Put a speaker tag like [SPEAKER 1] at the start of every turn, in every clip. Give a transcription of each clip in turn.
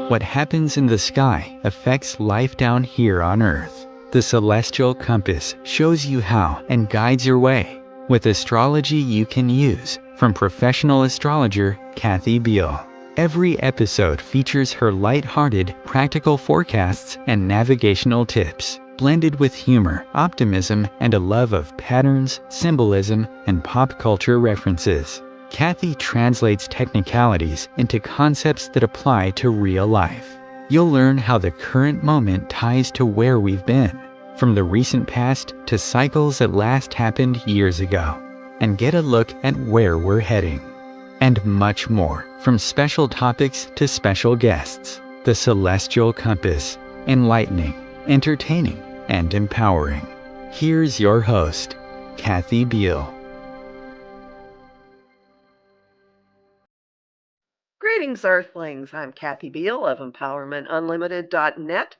[SPEAKER 1] What happens in the sky affects life down here on Earth. The celestial compass shows you how and guides your way with astrology you can use from professional astrologer Kathy Beal. Every episode features her light-hearted, practical forecasts and navigational tips, blended with humor, optimism, and a love of patterns, symbolism, and pop culture references. Kathy translates technicalities into concepts that apply to real life. You'll learn how the current moment ties to where we've been, from the recent past to cycles that last happened years ago, and get a look at where we're heading. And much more, from special topics to special guests. The Celestial Compass, enlightening, entertaining, and empowering. Here's your host, Kathy Beal.
[SPEAKER 2] Greetings, Earthlings. I'm Kathy Beal of EmpowermentUnlimited.net,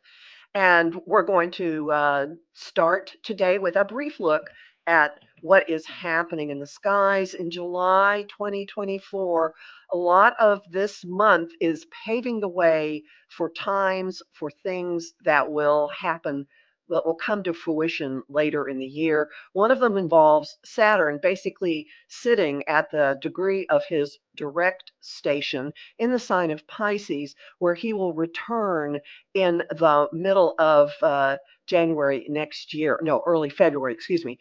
[SPEAKER 2] and we're going to start today with a brief look at what is happening in the skies in July 2024. A lot of this month is paving the way for times, for things that will happen, that will come to fruition later in the year. One of them involves Saturn basically sitting at the degree of his direct station in the sign of Pisces, where he will return in the middle of January next year, no, early February, excuse me,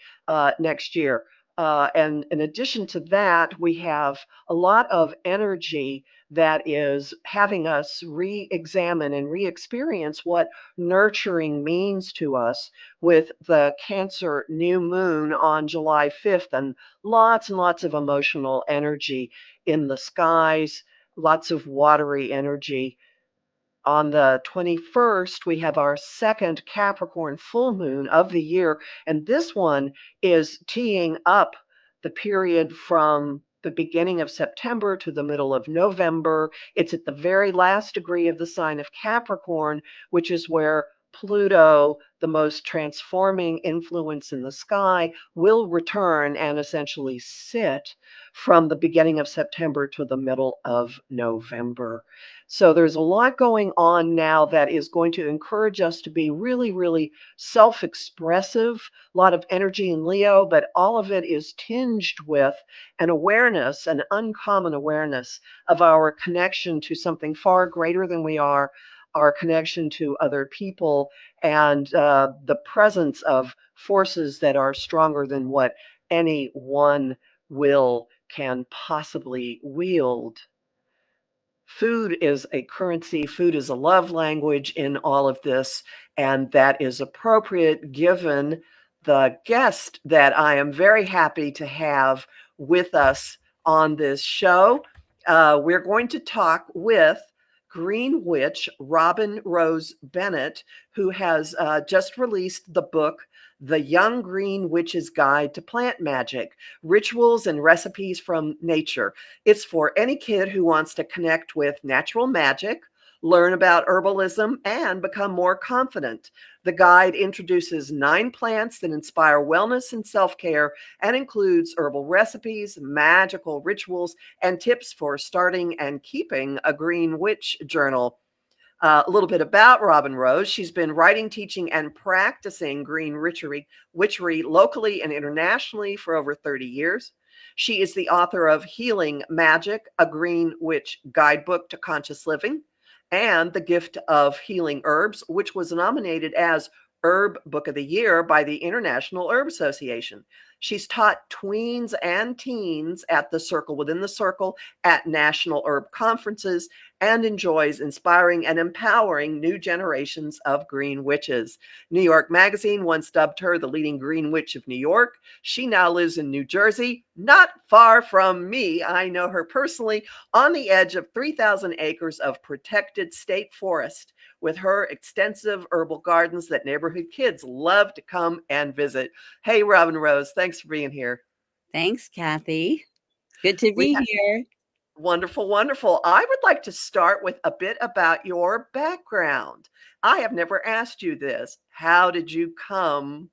[SPEAKER 2] next year. And in addition to that, we have a lot of energy that is having us re-examine and re-experience what nurturing means to us with the Cancer new moon on July 5th, and lots of emotional energy in the skies, lots of watery energy. On the 21st, we have our second Capricorn full moon of the year, and this one is teeing up the period from the beginning of September to the middle of November. It's at the very last degree of the sign of Capricorn, which is where Pluto, the most transforming influence in the sky, will return and essentially sit from the beginning of September to the middle of November. So there's a lot going on now that is going to encourage us to be really self-expressive, a lot of energy in Leo, but all of it is tinged with an awareness, an uncommon awareness of our connection to something far greater than we are, our connection to other people, and the presence of forces that are stronger than what any one will can possibly wield. Food is a currency, food is a love language in all of this, and that is appropriate given the guest that I am very happy to have with us on this show. We're going to talk with Green Witch Robin Rose Bennett, who has just released the book, The Young Green Witch's Guide to Plant Magic, Rituals and Recipes from Nature. It's for any kid who wants to connect with natural magic, learn about herbalism, and become more confident. The guide introduces 9 plants that inspire wellness and self-care and includes herbal recipes, magical rituals, and tips for starting and keeping a Green Witch journal. A little bit about Robin Rose. She's been writing, teaching, and practicing green witchery locally and internationally for over 30 years. She is the author of Healing Magic, a Green Witch Guidebook to Conscious Living, and The Gift of Healing Herbs, which was nominated as Herb Book of the Year by the International Herb Association. She's taught tweens and teens at the Circle Within the Circle at national herb conferences and enjoys inspiring and empowering new generations of green witches. New York Magazine once dubbed her the leading green witch of New York. She now lives in New Jersey, not far from me. I know her personally, on the edge of 3,000 acres of protected state forest with her extensive herbal gardens that neighborhood kids love to come and visit. Hey, Robin Rose, thanks for being here.
[SPEAKER 3] Thanks, Kathy. Good to be here.
[SPEAKER 2] Wonderful. I would like to start with a bit about your background. I have never asked you this. How did you come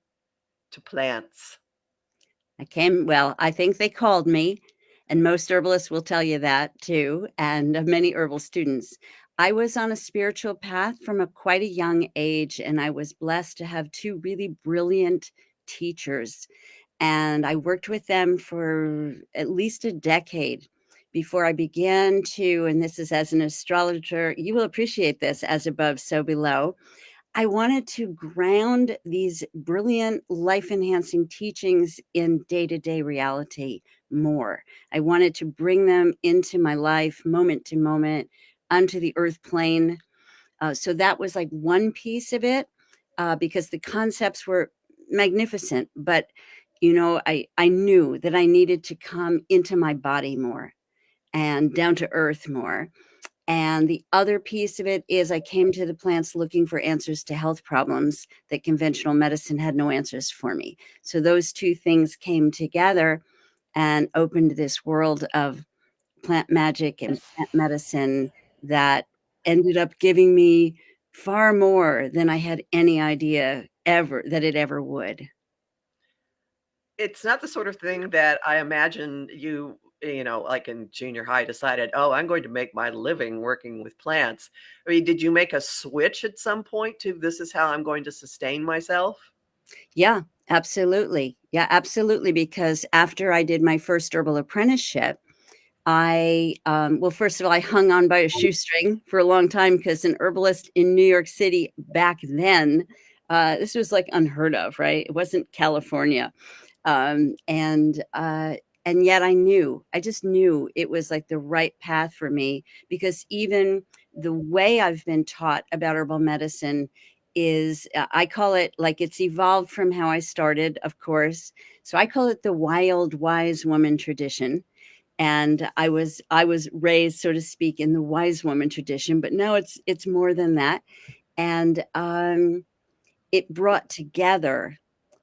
[SPEAKER 2] to plants?
[SPEAKER 3] I think they called me, and most herbalists will tell you that too, and many herbal students. I was on a spiritual path from quite a young age, and I was blessed to have two really brilliant teachers. And I worked with them for at least a decade before I began to, and this is as an astrologer, you will appreciate this, as above, so below. I wanted to ground these brilliant life enhancing teachings in day to day reality more. I wanted to bring them into my life, moment to moment, onto the earth plane. So that was like one piece of it, because the concepts were magnificent. But, I knew that I needed to come into my body more and down to earth more. And the other piece of it is I came to the plants looking for answers to health problems that conventional medicine had no answers for me. So those two things came together and opened this world of plant magic and plant medicine that ended up giving me far more than I had any idea ever that it ever would.
[SPEAKER 2] It's not the sort of thing that I imagine like in junior high decided, "Oh, I'm going to make my living working with plants." I mean, did you make a switch at some point to, "This is how I'm going to sustain myself"?
[SPEAKER 3] Yeah, absolutely. Yeah, absolutely. Because after I did my first herbal apprenticeship, well, first of all, I hung on by a shoestring for a long time because an herbalist in New York City back then, this was like unheard of, right? It wasn't California. Um, and, uh, and yet I just knew it was like the right path for me, because even the way I've been taught about herbal medicine is, I call it, like, it's evolved from how I started, of course. So I call it the wild wise woman tradition. And I was raised, so to speak, in the wise woman tradition, but now it's more than that. And it brought together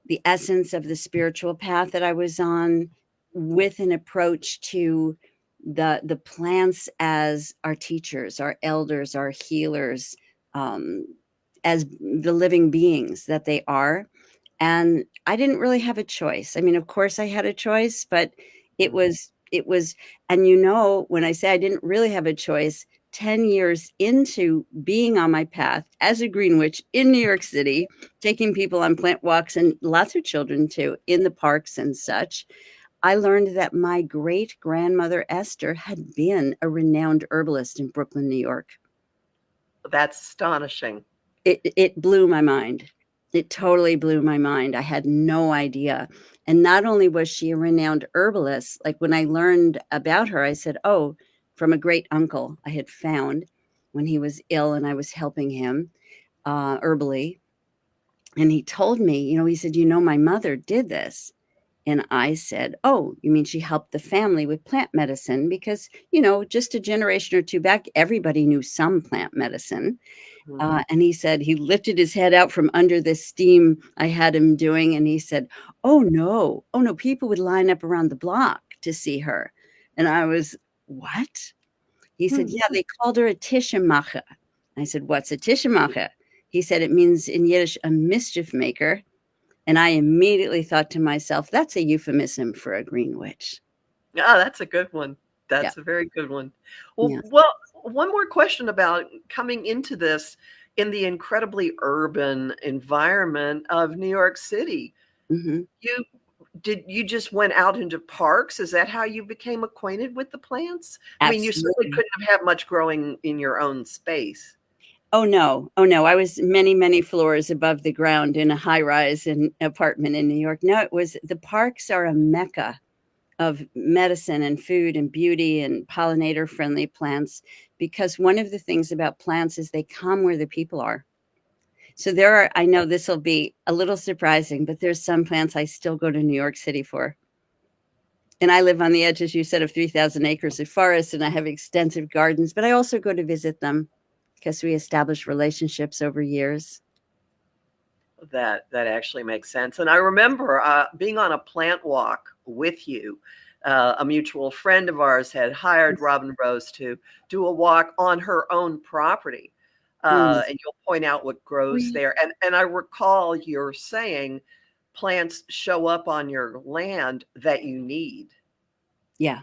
[SPEAKER 3] the essence of the spiritual path that I was on with an approach to the plants as our teachers, our elders, our healers, um, as the living beings that they are. And I didn't really have a choice. I mean, of course I had a choice, but it
[SPEAKER 2] Mm.
[SPEAKER 3] was it was and when I say I didn't really have a choice, 10 years into being on my path as a green witch in New York City, taking people on plant walks, and lots of children too, in the parks and such, I learned that my great grandmother Esther had been a renowned herbalist in Brooklyn, New York.
[SPEAKER 2] That's astonishing.
[SPEAKER 3] It blew my mind. It totally blew my mind. I had no idea. And not only was she a renowned herbalist, like when I learned about her, I said, "Oh, from a great uncle I had found when he was ill and I was helping him herbally." And he told me, he said, "My mother did this." And I said, "Oh, you mean she helped the family with plant medicine?" Because, just a generation or two back, everybody knew some plant medicine.
[SPEAKER 2] Mhm.
[SPEAKER 3] And he said he lifted his head out from under the steam I had him doing, and he said, "Oh, no. Oh, no, people would line up around the block to see her." And I was, "What?" He said,
[SPEAKER 2] Hmm.
[SPEAKER 3] "Yeah, they called her a Tischemacher." I said, "What's a Tischemacher?" He said, "It means in Yiddish, a mischief maker." And I immediately thought to myself, that's a euphemism for a green witch.
[SPEAKER 2] Ah, that's a good one.
[SPEAKER 3] Yeah.
[SPEAKER 2] That's a very good one.
[SPEAKER 3] Yeah.
[SPEAKER 2] Well, one more question about coming into this in the incredibly urban environment of New York City.
[SPEAKER 3] Mhm.
[SPEAKER 2] You you just went out into parks? Is that how you became acquainted with the plants? I mean, you certainly
[SPEAKER 3] Absolutely.
[SPEAKER 2] couldn't have had much growing in your own space.
[SPEAKER 3] Oh, no. Oh, no. I was many, many floors above the ground in a high-rise apartment in New York. No, the parks are a mecca of medicine and food and beauty and pollinator-friendly plants, because one of the things about plants is they come where the people are. So I know this will be a little surprising, but there's some plants I still go to New York City for. And I live on the edge, as you said, of 3,000 acres of forest, and I have extensive gardens, but I also go to visit them because we establish relationships over years.
[SPEAKER 2] That actually makes sense. And I remember being on a plant walk with you. A mutual friend of ours had hired Robin Rose to do a walk on her own property,
[SPEAKER 3] Mm.
[SPEAKER 2] and you'll point out what grows there. And I recall you're saying plants show up on your land that you need.
[SPEAKER 3] Yeah.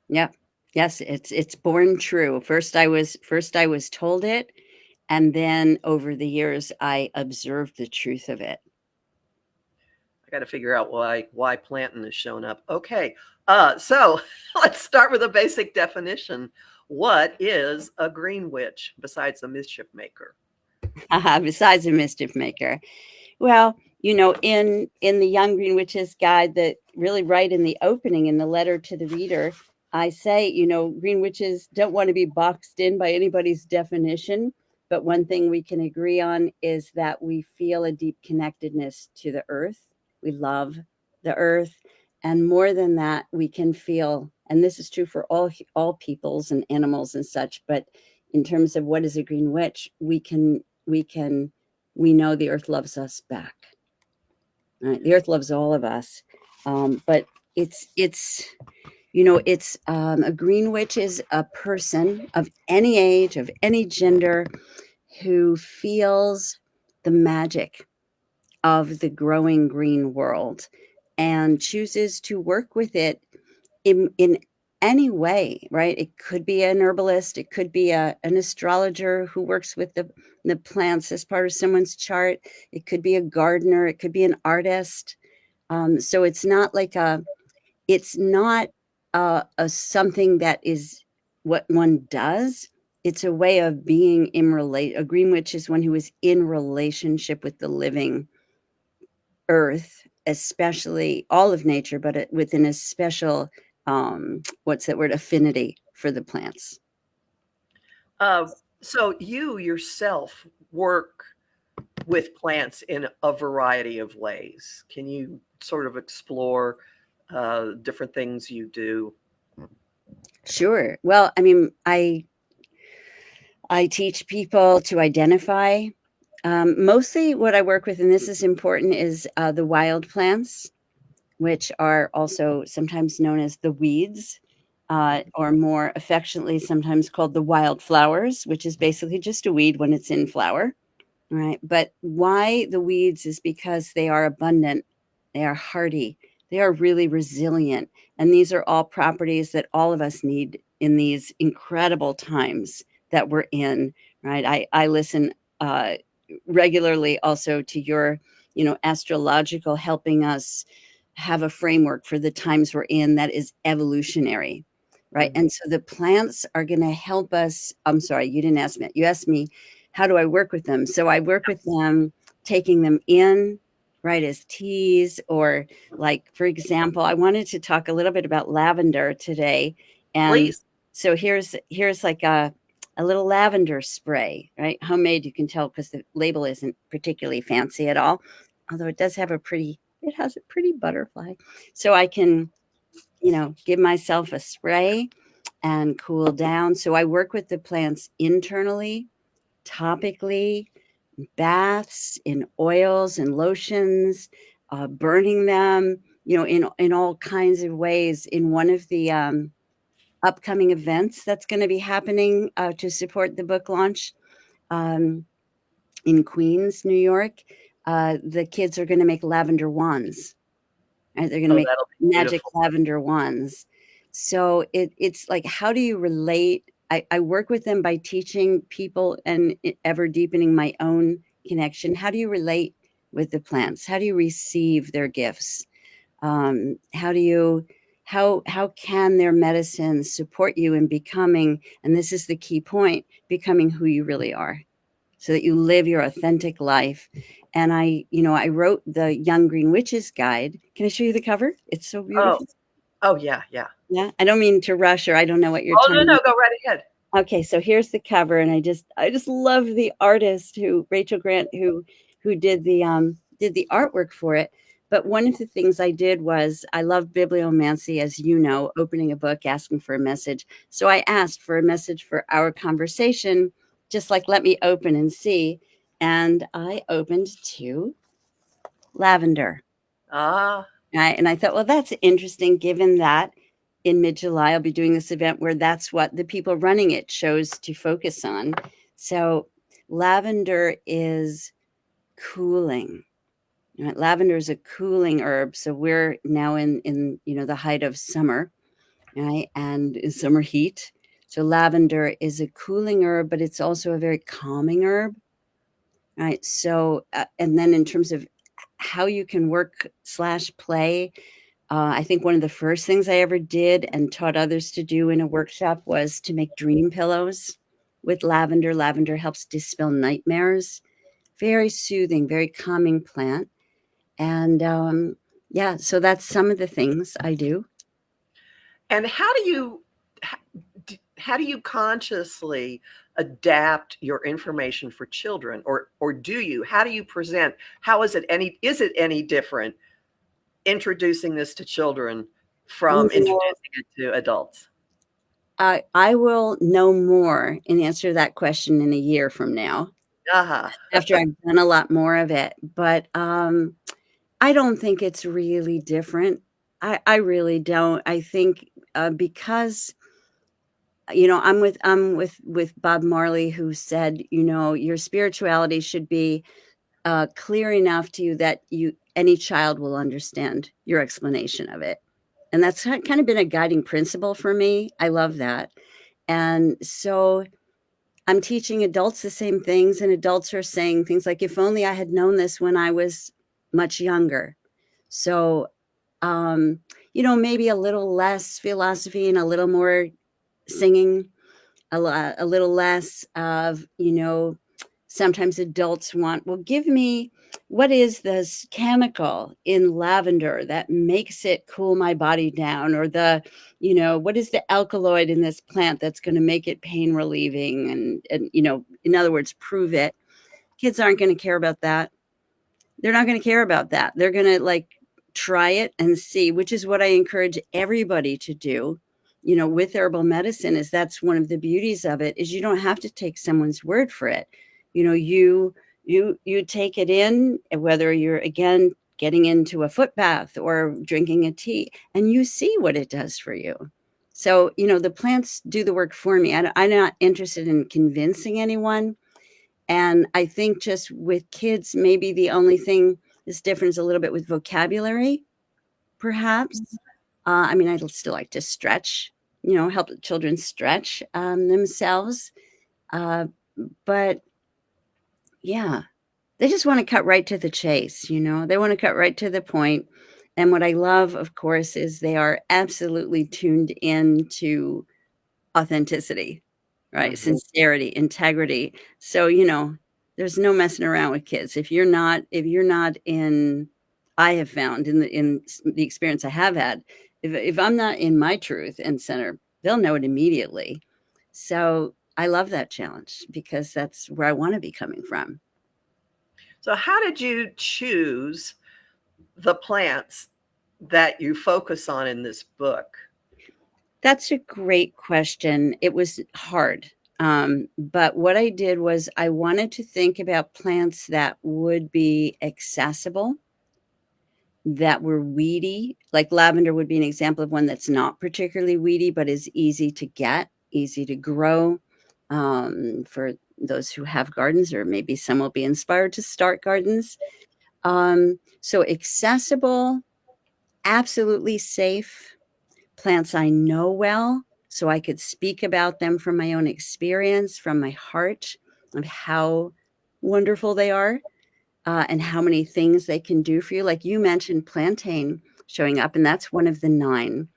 [SPEAKER 3] Yeah. Yes, it's born true. First I was told it, and then over the years I observed the truth of it.
[SPEAKER 2] I got to figure out why planting is showing up. Okay, so let's start with a basic definition. What is a green witch besides a mischief maker?
[SPEAKER 3] Besides a mischief maker. Well, in the Young Green Witches Guide, that really right in the opening, in the letter to the reader, I say, green witches don't want to be boxed in by anybody's definition. But one thing we can agree on is that we feel a deep connectedness to the earth. We love the earth. And more than that, we can feel, and this is true for all peoples and animals and such, but in terms of what is a green witch, we know the earth loves us back. Right? The earth loves all of us, but it's a green witch is a person of any age, of any gender, who feels the magic of the growing green world and chooses to work with it in any way, right? It could be an herbalist, it could be an astrologer who works with the plants as part of someone's chart, it could be a gardener, it could be an artist. So it's not like it's not a something that is what one does. It's a way of being in relate. A green witch is one who is in relationship with the living earth, especially all of nature, but with an especial what's that word, affinity for the plants.
[SPEAKER 2] So you yourself work with plants in a variety of ways. Can you sort of explore different things you do?
[SPEAKER 3] Sure. Well, I mean, I teach people to identify. Mostly what I work with, and this is important, is the wild plants, which are also sometimes known as the weeds, or more affectionately sometimes called the wildflowers, which is basically just a weed when it's in flower. Right. But why the weeds is because they are abundant, they are hardy, they are really resilient. And these are all properties that all of us need in these incredible times that we're in. Right. I listen regularly also to your, astrological, helping us have a framework for the times we're in that is evolutionary. Right.
[SPEAKER 2] Mhm.
[SPEAKER 3] And so the plants are going to help us. I'm sorry, you didn't ask me. You asked me, how do I work with them? So I work with them, taking them in, right, as teas, or like, for example, I wanted to talk a little bit about lavender today. And
[SPEAKER 2] Please.
[SPEAKER 3] so here's like a little lavender spray, right? Homemade, you can tell because the label isn't particularly fancy at all, although it has a pretty butterfly. So I can, give myself a spray and cool down. So I work with the plants internally, topically, baths, in oils and lotions, burning them, in all kinds of ways. In one of the upcoming events that's going to be happening to support the book launch um, in Queens, New York, the kids are going to make lavender wands. Right? They're going to
[SPEAKER 2] Oh,
[SPEAKER 3] make
[SPEAKER 2] that'll be
[SPEAKER 3] magic
[SPEAKER 2] beautiful.
[SPEAKER 3] lavender wands. So it's like, how do you relate? I work with them by teaching people and ever deepening my own connection. How do you relate with the plants? How do you receive their gifts? How do you how can their medicine support you in becoming, and this is the key point, becoming who you really are, so that you live your authentic life. And I wrote the Young Green Witches Guide. Can I show you the cover? It's so
[SPEAKER 2] Oh,
[SPEAKER 3] beautiful.
[SPEAKER 2] oh yeah, yeah.
[SPEAKER 3] Yeah, I don't mean to rush, or I don't know what you're
[SPEAKER 2] Oh no,
[SPEAKER 3] telling me.
[SPEAKER 2] no, go right ahead.
[SPEAKER 3] Okay, so here's the cover, and I just love the artist, who Rachel Grant, who did the artwork for it. But one of the things I did was, I love bibliomancy, as you know, opening a book, asking for a message. So I asked for a message for our conversation, just like, let me open and see. And I opened to lavender.
[SPEAKER 2] Ah,
[SPEAKER 3] And I thought, well, that's interesting, given that in mid-July, I'll be doing this event where that's what the people running it chose to focus on. So lavender is cooling. Lavender is a cooling herb. So we're now in the height of summer. right? And in summer heat. So lavender is a cooling herb, but it's also a very calming herb, right? So, and then in terms of how you can work slash play, I think one of the first things I ever did and taught others to do in a workshop was to make dream pillows with lavender. Lavender helps dispel nightmares. Very soothing, very calming plant. And yeah, so that's some of the things I do.
[SPEAKER 2] And how do you consciously adapt your information for children, or do you? How do you present? How is it any different introducing this to children from
[SPEAKER 3] No,
[SPEAKER 2] introducing it to adults?
[SPEAKER 3] I will know more in answer to that question in a year from now
[SPEAKER 2] Uh-huh.
[SPEAKER 3] after I've done a lot more of it. But I don't think it's really different. I really don't. I think because I'm with Bob Marley, who said, your spirituality should be clear enough to you that any child will understand your explanation of it. And that's kind of been a guiding principle for me. I love that. And so I'm teaching adults the same things, and adults are saying things like, if only I had known this when I was much younger. So, um, maybe a little less philosophy and a little more singing, a little less of, sometimes adults want, well, give me what is this chemical in lavender that makes it cool my body down, or what is the alkaloid in this plant that's going to make it pain relieving, and in other words, prove it. Kids aren't going to care about that. They're not going to care about that. They're going to try it and see, which is what I encourage everybody to do, with herbal medicine. Is that's one of the beauties of it, is you don't have to take someone's word for it. You take it in, whether you're again getting into a foot bath or drinking a tea, and you see what it does for you. So, the plants do the work for me. I'm not interested in convincing anyone. And I think just with kids, maybe the only thing is different is a little bit with vocabulary, perhaps. I mean, I'd still like to stretch, help the children stretch themselves. Uh, but yeah, they just want to cut right to the chase, they want to cut right to the point. And what I love, of course, is they are absolutely tuned in to authenticity, right?
[SPEAKER 2] Mhm.
[SPEAKER 3] Sincerity, integrity. So, there's no messing around with kids. If you're not in, I have found in the experience I have had, if I'm not in my truth and center, they'll know it immediately. So I love that challenge because that's where I want to be coming from.
[SPEAKER 2] So how did you choose the plants that you focus on in this book?
[SPEAKER 3] That's a great question. It was hard. But what I did was I wanted to think about plants that would be accessible, that were weedy. Like lavender would be an example of one that's not particularly weedy, but is easy to get, easy to grow. For those who have gardens, or maybe some will be inspired to start gardens. So accessible, absolutely safe, plants I know well, so I could speak about them from my own experience, from my heart, of how wonderful they are, and how many things they can do for you. Like you mentioned, plantain showing up, and that's one of the 9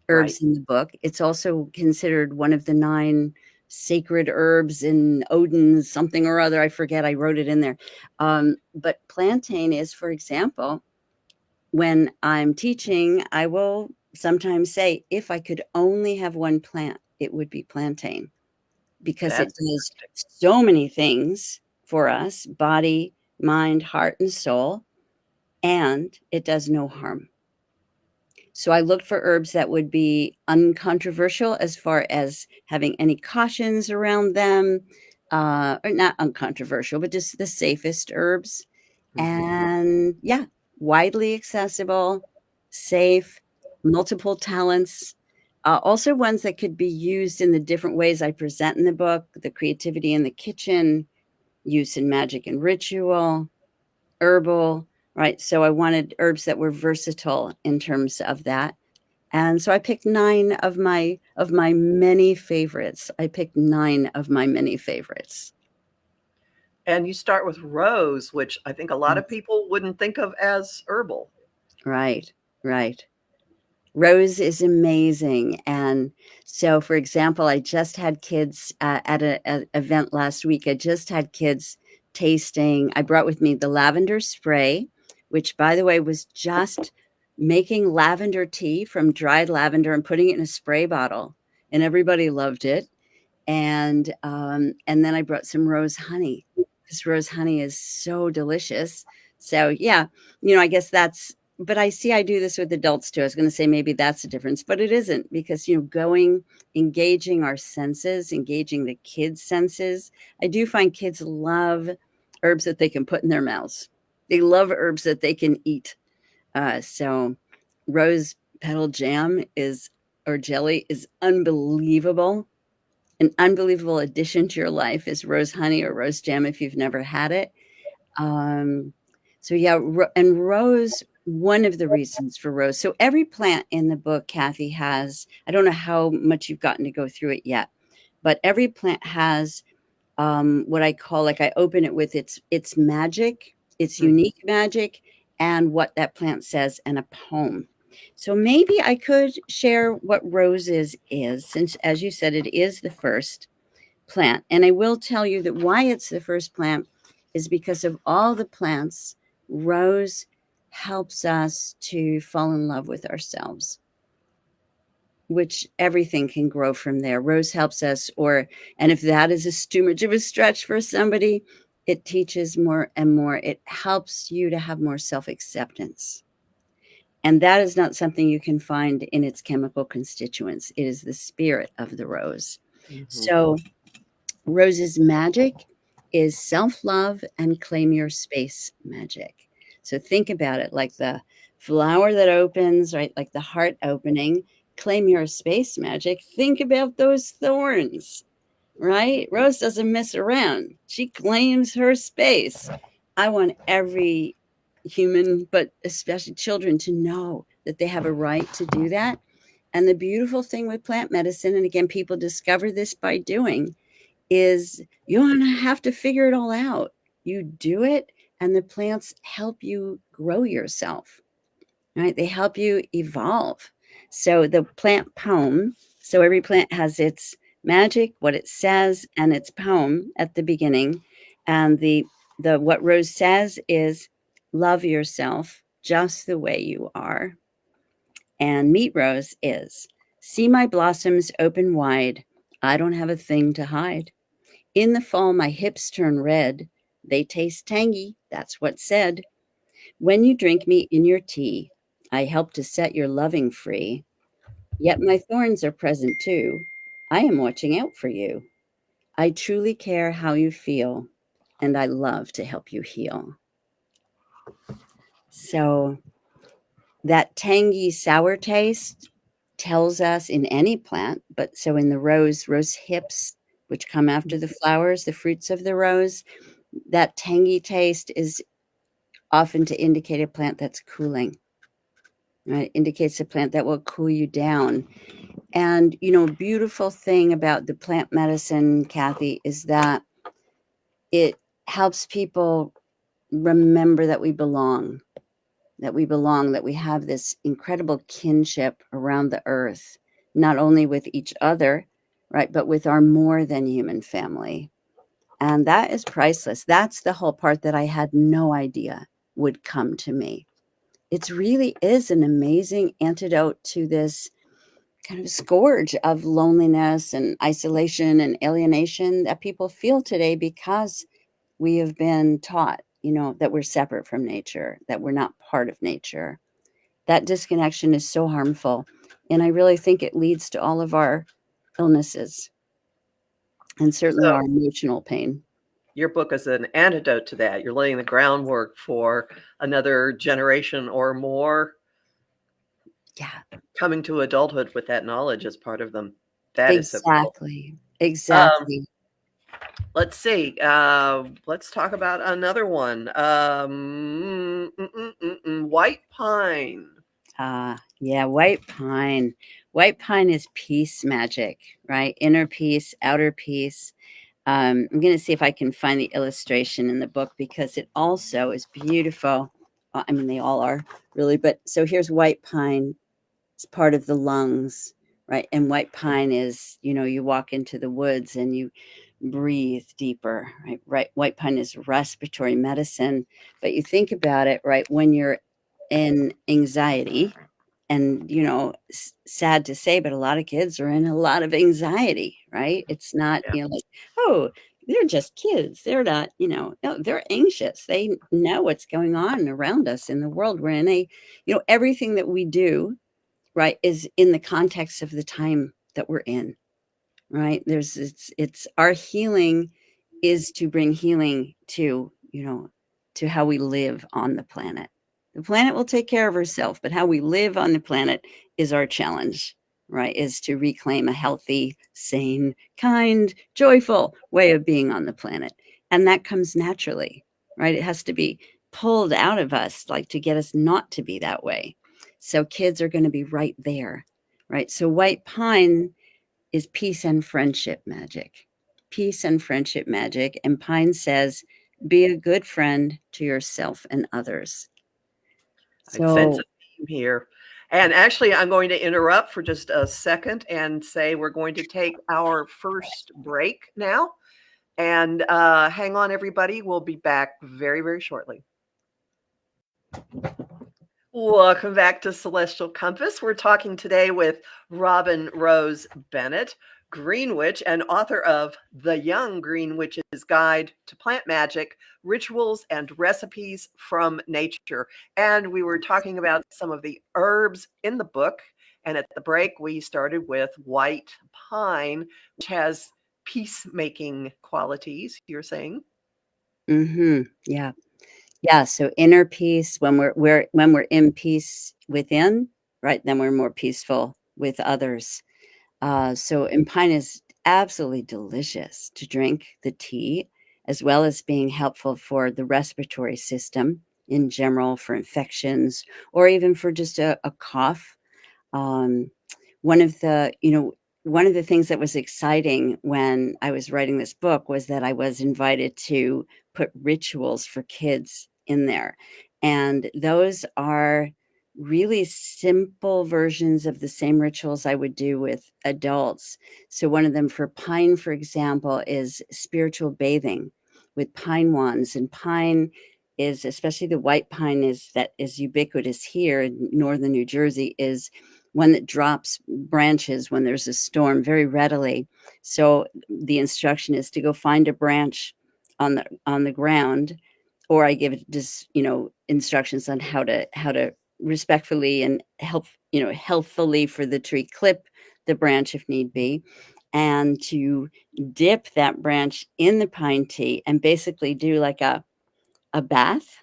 [SPEAKER 2] Right.
[SPEAKER 3] herbs in the book. It's also considered one of the 9 sacred herbs in Odin's something or other. I forget. I wrote it in there. But plantain is, for example, when I'm teaching, I will sometimes say, if I could only have one plant, it would be plantain, because it
[SPEAKER 2] That's
[SPEAKER 3] does
[SPEAKER 2] interesting.
[SPEAKER 3] so many things for us, body, mind, heart, and soul, and it does no harm. So I looked for herbs that would be uncontroversial as far as having any cautions around them, or not uncontroversial, but just the safest herbs.
[SPEAKER 2] Mhm.
[SPEAKER 3] And yeah, widely accessible, safe, multiple talents. Also, ones that could be used in the different ways I present in the book: the creativity in the kitchen, use in magic and ritual, herbal, right? So I wanted herbs that were versatile in terms of that. And so I picked 9 of my many favorites. I picked 9 of my many favorites.
[SPEAKER 2] And you start with rose, which I think a lot of people wouldn't think of as herbal.
[SPEAKER 3] Right, right. Rose is amazing. And so, for example, I just had kids at an event last week. I just had kids tasting. I brought with me the lavender spray, which, by the way, was just making lavender tea from dried lavender and putting it in a spray bottle. And everybody loved it. And then I brought some rose honey. This rose honey is so delicious. So yeah, I guess that's. But I see I do this with adults too. I was going to say maybe that's the difference, but it isn't, because engaging our senses, engaging the kids' senses. I do find kids love herbs that they can put in their mouths. They love herbs that they can eat. So rose petal jam or jelly is unbelievable. An unbelievable addition to your life is rose honey or rose jam if you've never had it. So yeah, and rose, one of the reasons for rose. So every plant in the book, Kathy, has, I don't know how much you've gotten to go through it yet, but every plant has what I call, like, I open it with its magic, its unique magic, and what that plant says, and a poem. So maybe I could share what roses is, since, as you said, it is the first plant. And I will tell you that why it's the first plant is because of all the plants, rose helps us to fall in love with ourselves, which everything can grow from there. Rose helps us, and if that is too much of a stretch for somebody, it teaches more and more. It helps you to have more self-acceptance. And that is not something you can find in its chemical constituents. It is the spirit of the rose. So rose's magic is self-love and claim your space magic. So think about it like the flower that opens, right? Like the heart opening, claim your space magic. Think about those thorns, right? Rose doesn't mess around. She claims her space. I want every human, but especially children, to know that they have a right to do that. And the beautiful thing with plant medicine, and again, people discover this by doing, is you don't have to figure it all out. You do it, and the plants help you grow yourself, right? They help you evolve. So the plant poem, so every plant has its magic, what it says, and its poem at the beginning. And the what rose says is love yourself just the way you are. And meat rose is see my blossoms open wide. I don't have a thing to hide. In the fall, my hips turn red. They taste tangy, that's what's said. When you drink me in your tea, I help to set your loving free. Yet my thorns are present too. I am watching out for you. I truly care how you feel, and I love to help you heal. So that tangy sour taste tells us in any plant, but so in the rose hips, which come after the flowers, the fruits of the rose, that tangy taste is often to indicate a plant that's cooling, right? It indicates a plant that will cool you down. And, beautiful thing about the plant medicine, Kathy, is that it helps people remember that we belong, that we have this incredible kinship around the earth, not only with each other, right, but with our more than human family. And that is priceless. That's the whole part that I had no idea would come to me. It really is an amazing antidote to this kind of scourge of loneliness and isolation and alienation that people feel today, because we have been taught, that we're separate from nature, that we're not part of nature. That disconnection is so harmful. And I really think it leads to all of our illnesses, and certainly
[SPEAKER 2] So
[SPEAKER 3] our emotional pain.
[SPEAKER 2] your book is an antidote to that. You're laying the groundwork for another generation or more
[SPEAKER 3] Yeah,
[SPEAKER 2] coming to adulthood with that knowledge as part of them. That is so cool. Um,
[SPEAKER 3] exactly.
[SPEAKER 2] let's see. Let's talk about another one. White pine.
[SPEAKER 3] Yeah, white pine. White pine is peace magic, right? Inner peace, outer peace. I'm going to see if I can find the illustration in the book because it also is beautiful. I mean, they all are really, but so here's white pine. It's part of the lungs, right? And white pine is, you walk into the woods and you breathe deeper, right? Right. White pine is respiratory medicine, but you think about it, right? When you're in anxiety, and sad to say, but a lot of kids are in a lot of anxiety, right? It's not
[SPEAKER 2] Yeah.
[SPEAKER 3] like, oh, they're just kids, they're not, no, they're anxious, they know what's going on around us in the world we're in. Everything that we do, right, is in the context of the time that we're in, right? It's our healing is to bring healing to how we live on the planet. The planet will take care of herself, but how we live on the planet is our challenge, right? Is to reclaim a healthy, sane, kind, joyful way of being on the planet. And that comes naturally, right? It has to be pulled out of us, like to get us not to be that way. So kids are going to be right there, right? So white pine is peace and friendship magic. Peace and friendship magic. And Pine says, be a good friend to yourself and others.
[SPEAKER 2] I sense
[SPEAKER 3] So,
[SPEAKER 2] a theme here. And actually, I'm going to interrupt for just a second and say we're going to take our first break now. And hang on, everybody. We'll be back very, very shortly. Welcome back to Celestial Compass. We're talking today with Robin Rose Bennett, Green Witch, and author of The Young Green Witch's Guide to Plant Magic, Rituals and Recipes from Nature. And we were talking about some of the herbs in the book. And at the break, we started with white pine, which has peacemaking qualities, you're saying?
[SPEAKER 3] yeah. Yeah, so inner peace, when we're in peace within, right, then we're more peaceful with others. And pine is absolutely delicious to drink the tea, as well as being helpful for the respiratory system in general, for infections, or even for just a cough. Um, one of the, you know, one of the things that was exciting when I was writing this book was that I was invited to put rituals for kids in there. And those are really simple versions of the same rituals I would do with adults. So one of them for pine, for example, is spiritual bathing with pine wands. And pine is, especially the white pine is that is ubiquitous here in northern New Jersey, is one that drops branches when there's a storm very readily. So the instruction is to go find a branch on the ground, or I give it just instructions on how to respectfully and healthfully for the tree clip the branch if need be, and to dip that branch in the pine tea and basically do like a bath,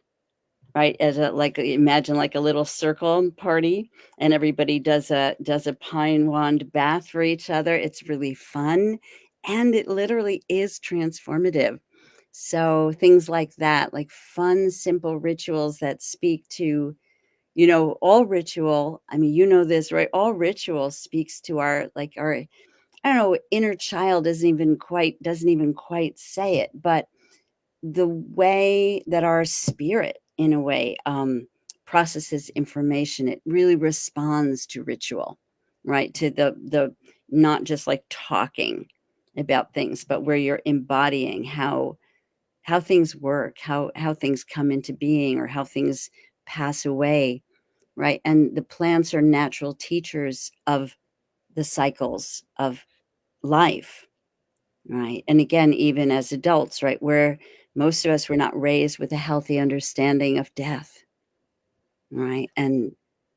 [SPEAKER 3] right? As a like imagine like a little circle party, and everybody does a pine wand bath for each other. It's really fun, and it literally is transformative. So things like that, like fun, simple rituals that speak to, all ritual. I mean, this, right? All ritual speaks to our I don't know, inner child doesn't even quite say it, but the way that our spirit in a way processes information, it really responds to ritual, right? To the not just like talking about things, but where you're embodying how things work, how things come into being, or how things pass away, right? And the plants are natural teachers of the cycles of life. Right. And again, even as adults, right, where most of us were not raised with a healthy understanding of death, right? And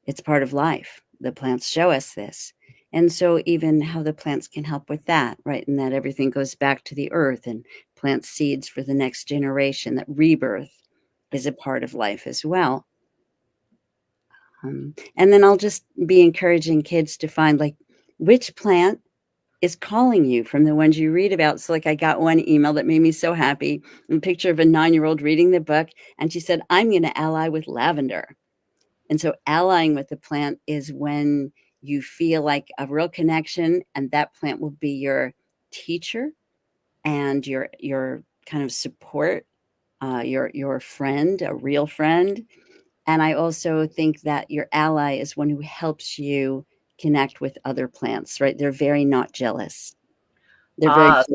[SPEAKER 3] it's part of life. The plants show us this. And so even how the plants can help with that, right? And that everything goes back to the earth and plant seeds for the next generation, that rebirth is a part of life as well. And then I'll just be encouraging kids to find like which plant is calling you from the ones you read about. So like I got one email that made me so happy, a picture of a 9-year-old reading the book, and she said, I'm going to ally with lavender. And so allying with the plant is when you feel like a real connection, and that plant will be your teacher and your kind of support, your friend, a real friend. And I also think that your ally is one who helps you connect with other plants, right? They're very not jealous. They're very
[SPEAKER 2] So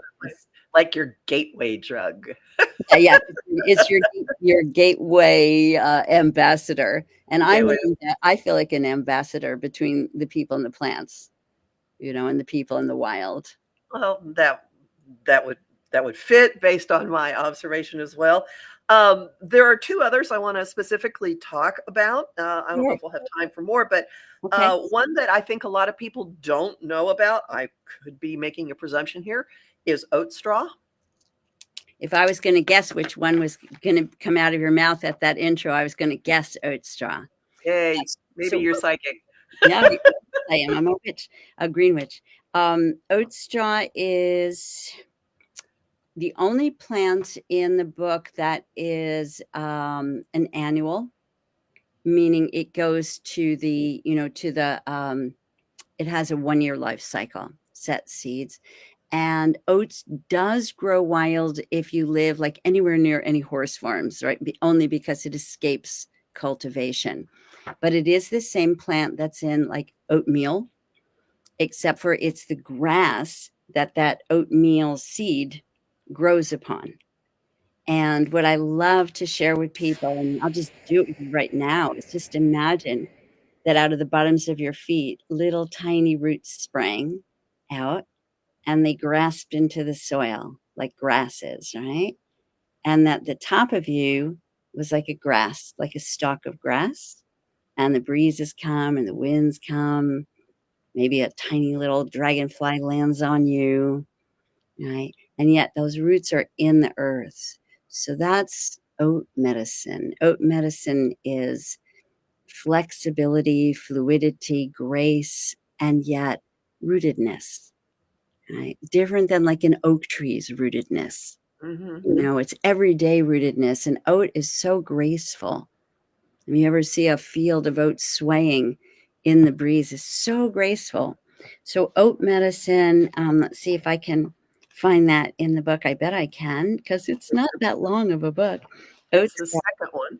[SPEAKER 2] like your gateway drug.
[SPEAKER 3] yeah, it's your gateway ambassador. And
[SPEAKER 2] Gateway.
[SPEAKER 3] I feel like an ambassador between the people and the plants, and the people in the wild.
[SPEAKER 2] Well, that would that would fit based on my observation as well. There are two others I want to specifically talk about. I don't know
[SPEAKER 3] Sure.
[SPEAKER 2] if we'll have time for more, but
[SPEAKER 3] Okay.
[SPEAKER 2] one that I think a lot of people don't know about, I could be making a presumption here, is oat straw.
[SPEAKER 3] If I was going to guess which one was going to come out of your mouth at that intro, I was going to guess oat straw.
[SPEAKER 2] Hey, maybe
[SPEAKER 3] So
[SPEAKER 2] you're psychic.
[SPEAKER 3] yeah, I am. I'm a witch, a green witch. Oat straw is the only plant in the book that is an annual, meaning it goes to the, it has a 1-year life cycle, set seeds. And oats does grow wild if you live like anywhere near any horse farms, right? Only because it escapes cultivation. But it is the same plant that's in like oatmeal, except for it's the grass that oatmeal seed grows upon. And what I love to share with people, and I'll just do it with you right now, is just imagine that out of the bottoms of your feet, little tiny roots sprang out and they grasped into the soil like grasses, right? And that the top of you was like a grass, like a stalk of grass. And the breezes come and the winds come. Maybe a tiny little dragonfly lands on you, right? And yet those roots are in the earth. So that's oat medicine. Oat medicine is flexibility, fluidity, grace, and yet rootedness, right? Different than like an oak tree's rootedness.
[SPEAKER 2] Hmm.
[SPEAKER 3] It's everyday rootedness. And oat is so graceful. If you ever see a field of oats swaying in the breeze, is so graceful. So oat medicine, let's see if I can find that in the book. I bet I can, because it's not that long of a book. Oat
[SPEAKER 2] It's the
[SPEAKER 3] straw,
[SPEAKER 2] second one.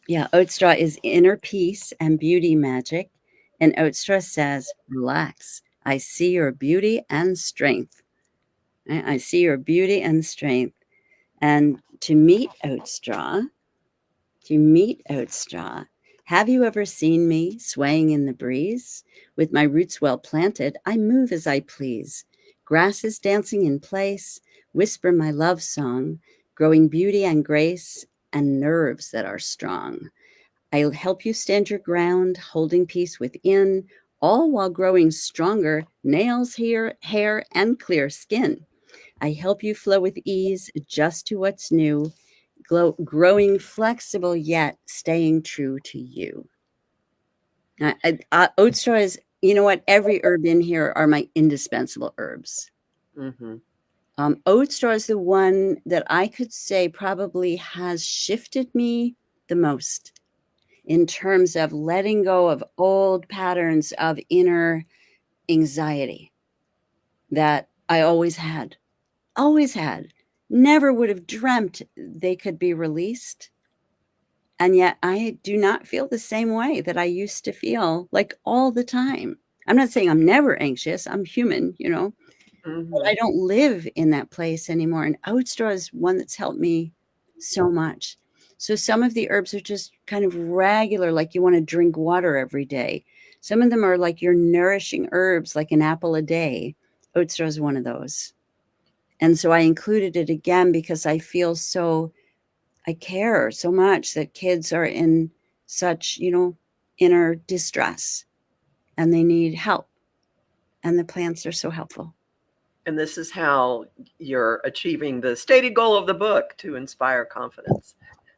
[SPEAKER 3] yeah, oat straw is inner peace and beauty magic. And oat straw says, relax. I see your beauty and strength. I see your beauty and strength. And to meet oat straw, have you ever seen me swaying in the breeze? With my roots well planted, I move as I please. Grasses dancing in place, whisper my love song, growing beauty and grace and nerves that are strong. I'll help you stand your ground, holding peace within, all while growing stronger, nails, hair, and clear skin. I help you flow with ease, adjust to what's new, growing flexible yet staying true to you. Oat straw is, you know what? Every herb in here are my indispensable herbs.
[SPEAKER 2] Hmm.
[SPEAKER 3] Oat straw is the one that I could say probably has shifted me the most in terms of letting go of old patterns of inner anxiety that I always had, never would have dreamt they could be released. And yet I do not feel the same way that I used to feel like all the time. I'm not saying I'm never anxious. I'm human, but
[SPEAKER 2] Hmm.
[SPEAKER 3] I don't live in that place anymore. And oat straw is one that's helped me so much. So some of the herbs are just kind of regular, like you want to drink water every day. Some of them are like your nourishing herbs, like an apple a day. Oat straw is one of those. And so I included it again because I care so much that kids are in such, inner distress and they need help. And the plants are so helpful.
[SPEAKER 2] And this is how you're achieving the stated goal of the book, to inspire confidence.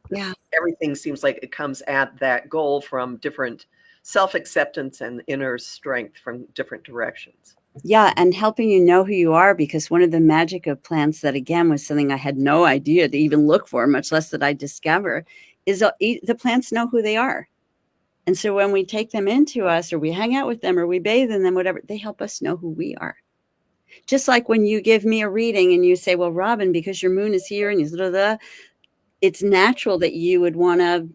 [SPEAKER 3] Yeah.
[SPEAKER 2] Everything seems like it comes at that goal from different self-acceptance and inner strength from different directions.
[SPEAKER 3] Yeah. And helping you know who you are, because one of the magic of plants that, again, was something I had no idea to even look for, much less that I discover, is the plants know who they are. And so when we take them into us, or we hang out with them, or we bathe in them, whatever, they help us know who we are. Just like when you give me a reading and you say, well, Robin, because your moon is here and you blah, blah, it's natural that you would want to,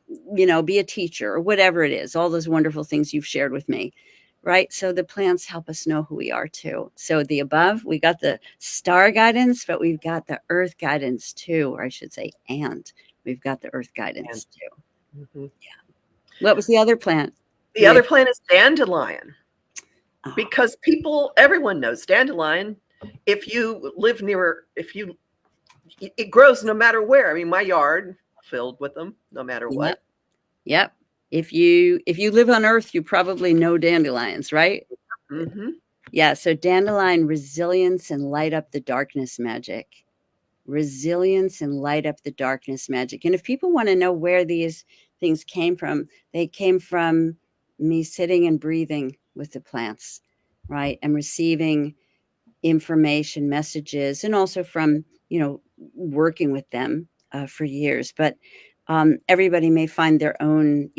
[SPEAKER 3] be a teacher or whatever it is, all those wonderful things you've shared with me, right? So the plants help us know who we are too. So the above, we got the star guidance, but we've got the earth guidance too, or I should say, and we've got the earth guidance too.
[SPEAKER 2] Mm-hmm.
[SPEAKER 3] Yeah. What was the other plant?
[SPEAKER 2] The other plant is dandelion.
[SPEAKER 3] Oh.
[SPEAKER 2] Because everyone knows dandelion. If you live near, it grows no matter where. I mean, my yard filled with them, no matter what.
[SPEAKER 3] Yep. If you live on Earth, you probably know dandelions, right?
[SPEAKER 2] Mm-hmm.
[SPEAKER 3] Yeah. So dandelion, resilience and light up the darkness magic. Resilience and light up the darkness magic. And if people want to know where these things came from, they came from me sitting and breathing with the plants, right? And receiving information, messages, and also from, working with them for years. But everybody may find their own,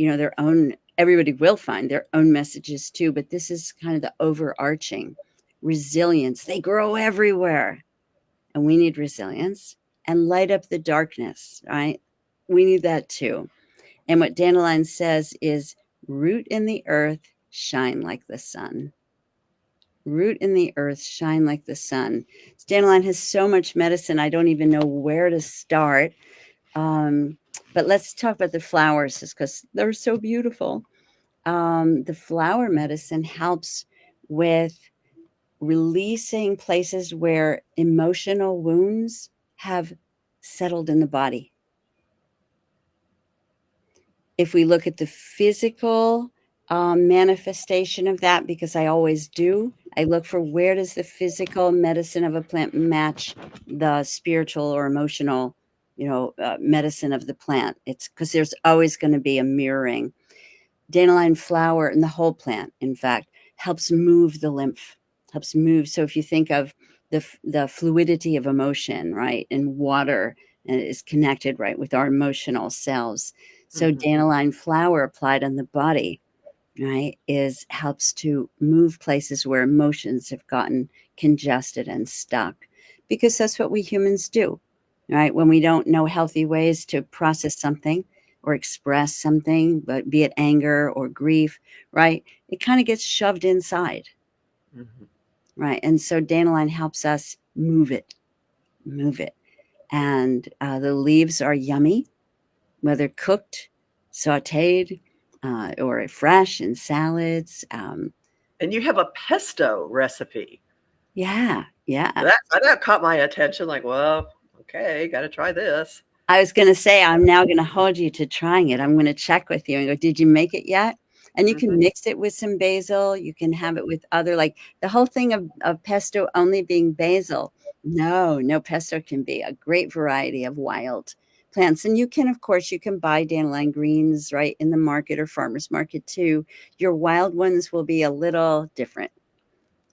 [SPEAKER 3] everybody will find their own messages too. But this is kind of the overarching resilience. They grow everywhere. And we need resilience and light up the darkness, right? We need that too. And what dandelion says is root in the earth, shine like the sun. Root in the earth, shine like the sun. Dandelion has so much medicine, I don't even know where to start. But let's talk about the flowers because they're so beautiful. The flower medicine helps with releasing places where emotional wounds have settled in the body. If we look at the physical manifestation of that, because I always do, I look for where does the physical medicine of a plant match the spiritual or emotional, medicine of the plant. It's because there's always going to be a mirroring. Dandelion flower and the whole plant, in fact, helps move the lymph, helps move. So if you think of the fluidity of emotion, right, and water, and it is connected, right, with our emotional selves. So dandelion flower applied on the body, right, helps to move places where emotions have gotten congested and stuck, because that's what we humans do, right? When we don't know healthy ways to process something or express something, but be it anger or grief, right, it kind of gets shoved inside, right? And so dandelion helps us move it. And the leaves are yummy, whether cooked, sauteed, or fresh in salads.
[SPEAKER 2] And you have a pesto recipe.
[SPEAKER 3] Yeah.
[SPEAKER 2] That caught my attention. Like, well, okay, got to try this.
[SPEAKER 3] I was going to say, I'm now going to hold you to trying it. I'm going to check with you and go, did you make it yet? And you can mix it with some basil. You can have it with other, like the whole thing of pesto only being basil. No, pesto can be a great variety of wild plants. And you can, of course, you can buy dandelion greens right in the market or farmer's market too. Your wild ones will be a little different.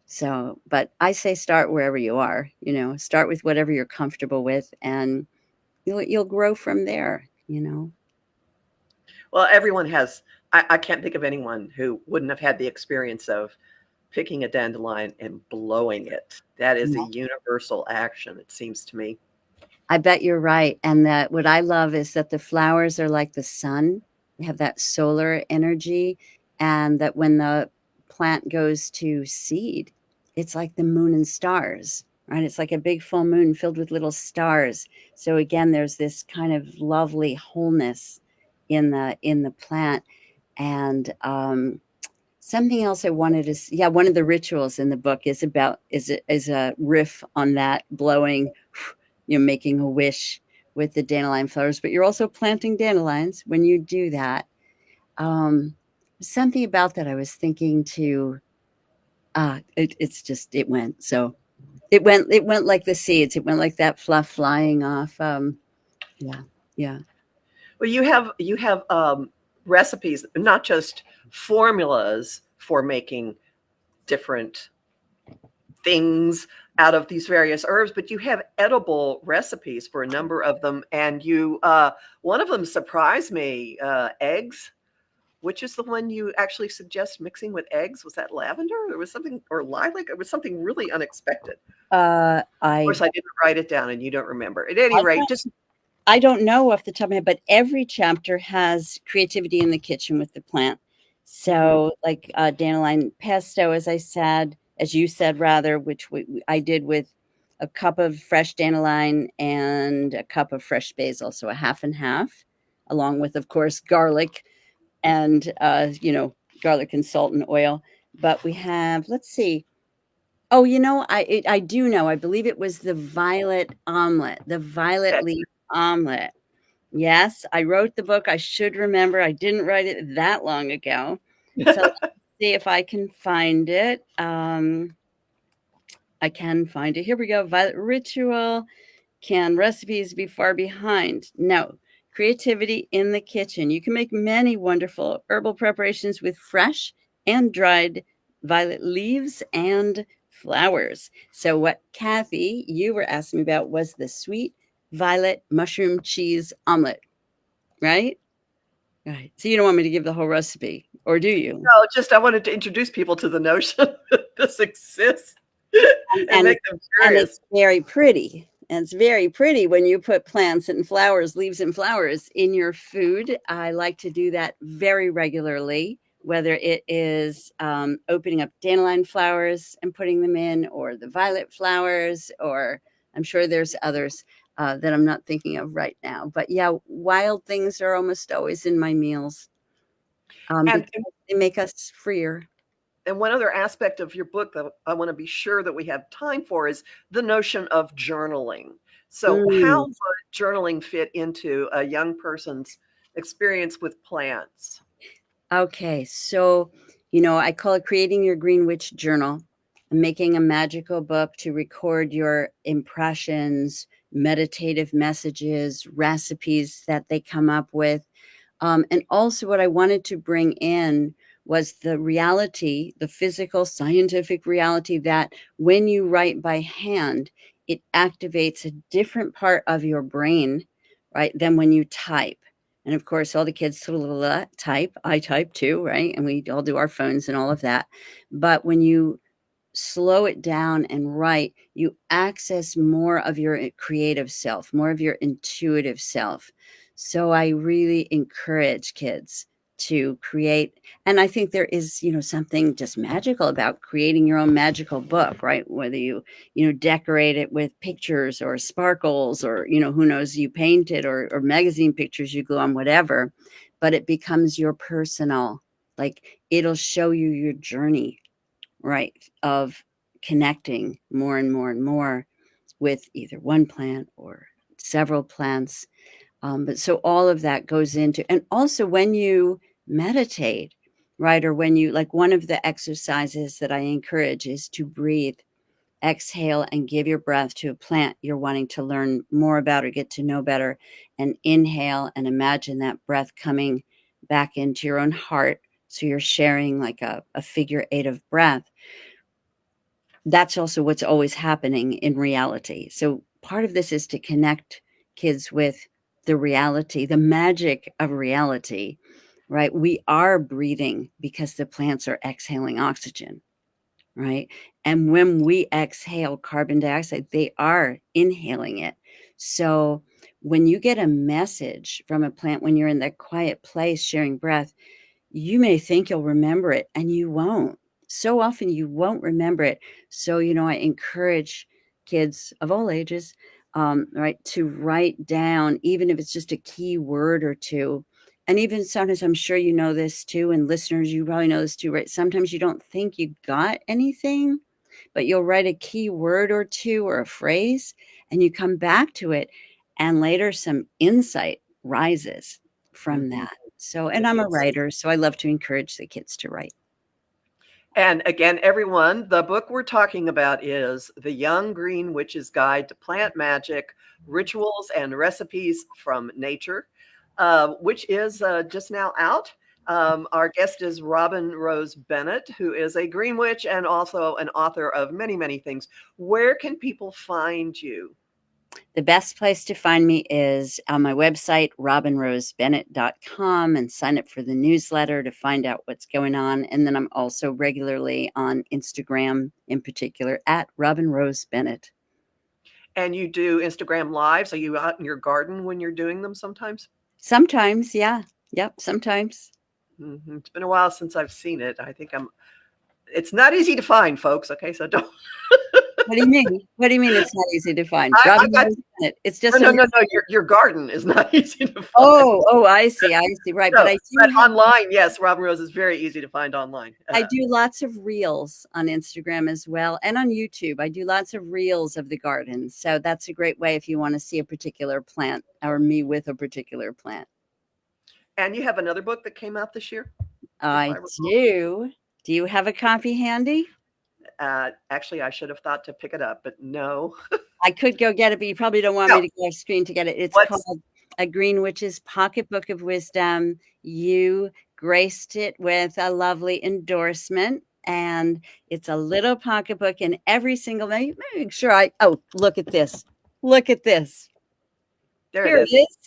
[SPEAKER 3] So, but I say start wherever you are, start with whatever you're comfortable with, and you'll grow from there.
[SPEAKER 2] Well, everyone has. I can't think of anyone who wouldn't have had the experience of picking a dandelion and blowing it. That is a universal action, it seems to me.
[SPEAKER 3] I bet you're right. And that what I love is that the flowers are like the sun. They have that solar energy, and that when the plant goes to seed, it's like the moon and stars, right? It's like a big full moon filled with little stars. So again, there's this kind of lovely wholeness in the plant. And something else I wanted to one of the rituals in the book is a riff on that, blowing, making a wish with the dandelion flowers, but you're also planting dandelions when you do that. Something about that I was thinking to it went. So it went like the seeds. It went like that fluff flying off. Yeah.
[SPEAKER 2] Well, you have recipes, not just formulas for making different things out of these various herbs, but you have edible recipes for a number of them. And one of them surprised me, eggs. which is the one you actually suggest mixing with eggs? Was that lavender? There was something, or lilac? It was something really unexpected. Of course, I didn't write it down, and you don't remember. At any rate,
[SPEAKER 3] I don't know off the top of my head, but every chapter has creativity in the kitchen with the plant. So, like dandelion pesto, as I said, as you said, rather, which I did with a cup of fresh dandelion and a cup of fresh basil, so a half and half, along with, of course, garlic and garlic and salt and oil. But we have, let's see. Oh, I do know. I believe it was the violet omelet, the violet leaf omelet. Yes, I wrote the book. I should remember. I didn't write it that long ago. So let's see if I can find it. I can find it. Here we go. Violet ritual. Can recipes be far behind? No. Creativity in the kitchen. You can make many wonderful herbal preparations with fresh and dried violet leaves and flowers. So what Kathy, you were asking me about was the sweet violet mushroom cheese omelet, right? Right. So you don't want me to give the whole recipe, or do you?
[SPEAKER 2] No, just I wanted to introduce people to the notion that this exists and make them curious.
[SPEAKER 3] And it's very pretty. And it's very pretty when you put plants and flowers, leaves and flowers in your food. I like to do that very regularly, whether it is opening up dandelion flowers and putting them in, or the violet flowers, or I'm sure there's others that I'm not thinking of right now. But yeah, wild things are almost always in my meals because they make us freer.
[SPEAKER 2] And one other aspect of your book that I want to be sure that we have time for is the notion of journaling. So how would journaling fit into a young person's experience with plants?
[SPEAKER 3] Okay, so, I call it creating your Green Witch journal, making a magical book to record your impressions, meditative messages, recipes that they come up with. And also what I wanted to bring in was the reality, the physical, scientific reality that when you write by hand, it activates a different part of your brain, right, than when you type. And of course, all the kids type. I type too, right? And we all do our phones and all of that. But when you slow it down and write, you access more of your creative self, more of your intuitive self. So I really encourage kids to create. And I think there is, something just magical about creating your own magical book, right? Whether you decorate it with pictures or sparkles, or, who knows, you paint it, or magazine pictures you glue on, whatever, but it becomes your personal, like it'll show you your journey, right, of connecting more and more and more with either one plant or several plants. But so all of that goes into, and also when you meditate, right, or when you, like, one of the exercises that I encourage is to breathe, exhale, and give your breath to a plant you're wanting to learn more about or get to know better, and inhale and imagine that breath coming back into your own heart. So you're sharing like a figure 8 of breath. That's also what's always happening in reality. So part of this is to connect kids with the reality, the magic of reality, right? We are breathing because the plants are exhaling oxygen, right? And when we exhale carbon dioxide, they are inhaling it. So when you get a message from a plant, when you're in that quiet place sharing breath, you may think you'll remember it, and you won't. So often you won't remember it. So, I encourage kids of all ages, right, to write down, even if it's just a key word or two. And even sometimes, I'm sure you know this too, and listeners, you probably know this too, right? Sometimes you don't think you got anything, but you'll write a key word or two or a phrase, and you come back to it, and later some insight rises from that. So, and I'm a writer, so I love to encourage the kids to write.
[SPEAKER 2] And again, everyone, the book we're talking about is The Young Green Witch's Guide to Plant Magic, Rituals and Recipes from Nature, which is just now out. Our guest is Robin Rose Bennett, who is a Green Witch and also an author of many, many things. Where can people find you?
[SPEAKER 3] The best place to find me is on my website, robinrosebennett.com, and sign up for the newsletter to find out what's going on. And then I'm also regularly on Instagram, in particular, at Robin Rose Bennett.
[SPEAKER 2] And you do Instagram lives? Are you out in your garden when you're doing them sometimes?
[SPEAKER 3] Sometimes, yeah. Yep, sometimes.
[SPEAKER 2] It's been a while since I've seen it. I think it's not easy to find, folks. Okay, so don't.
[SPEAKER 3] What do you mean? What do you mean it's not easy to find?
[SPEAKER 2] I
[SPEAKER 3] Robin
[SPEAKER 2] got
[SPEAKER 3] Rose Bennett. It's just
[SPEAKER 2] no. Your garden is not easy to find.
[SPEAKER 3] Oh, I see. Right.
[SPEAKER 2] No,
[SPEAKER 3] But
[SPEAKER 2] but online, yes, Robin Rose is very easy to find online.
[SPEAKER 3] I do lots of reels on Instagram as well, and on YouTube. I do lots of reels of the garden. So that's a great way if you want to see a particular plant or me with a particular plant.
[SPEAKER 2] And you have another book that came out this year?
[SPEAKER 3] I do. Do you have a copy handy?
[SPEAKER 2] Actually, I should have thought to pick it up, but no.
[SPEAKER 3] I could go get it, but you probably don't want me to go off screen to get it. It's called A Green Witch's Pocketbook of Wisdom. You graced it with a lovely endorsement, and it's a little pocketbook, and every single make sure look at this. Look at this.
[SPEAKER 2] Here it is.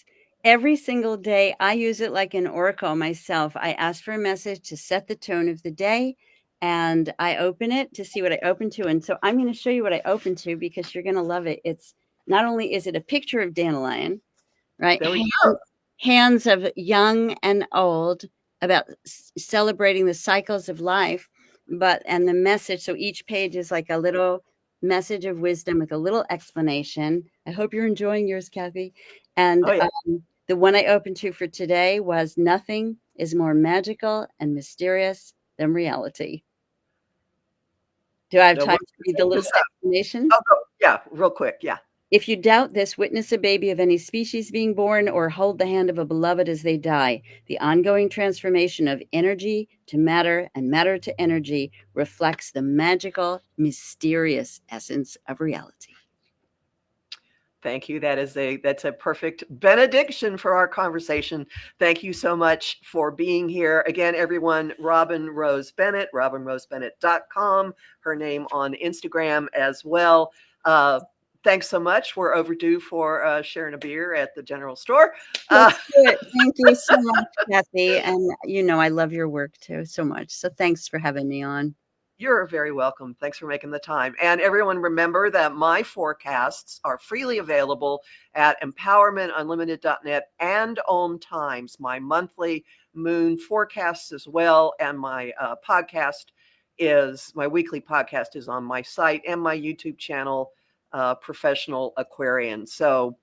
[SPEAKER 3] Every single day, I use it like an oracle myself. I ask for a message to set the tone of the day, and I open it to see what I open to. And so I'm going to show you what I open to because you're going to love it. It's not only is it a picture of dandelion, right? Hands of young and old about celebrating the cycles of life, and the message. So each page is like a little message of wisdom with a little explanation. I hope you're enjoying yours, Kathy. And the one I opened to for today was nothing is more magical and mysterious than reality. Do I have time to read the little explanation?
[SPEAKER 2] Yeah, real quick. Yeah.
[SPEAKER 3] If you doubt this, witness a baby of any species being born or hold the hand of a beloved as they die. The ongoing transformation of energy to matter and matter to energy reflects the magical, mysterious essence of reality.
[SPEAKER 2] Thank you. That's a perfect benediction for our conversation. Thank you so much for being here. Again, everyone, Robin Rose Bennett, robinrosebennett.com, her name on Instagram as well. Thanks so much. We're overdue for sharing a beer at the general store.
[SPEAKER 3] Let's do it. Thank you so much, Kathy. And I love your work too so much. So thanks for having me on.
[SPEAKER 2] You're very welcome. Thanks for making the time. And everyone, remember that my forecasts are freely available at empowermentunlimited.net and Om Times, my monthly moon forecasts as well. And my my weekly podcast is on my site and my YouTube channel, Professional Aquarian. So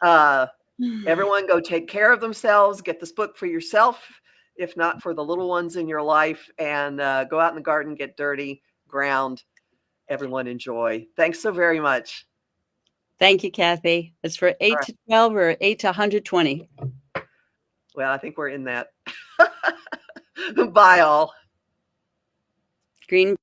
[SPEAKER 2] everyone go take care of themselves, get this book for yourself, if not for the little ones in your life, and go out in the garden, get dirty, ground. Everyone enjoy. Thanks so very much.
[SPEAKER 3] Thank you, Kathy. It's for 8 to 12 or 8 to 120.
[SPEAKER 2] Well, I think we're in that. Bye all.
[SPEAKER 3] Green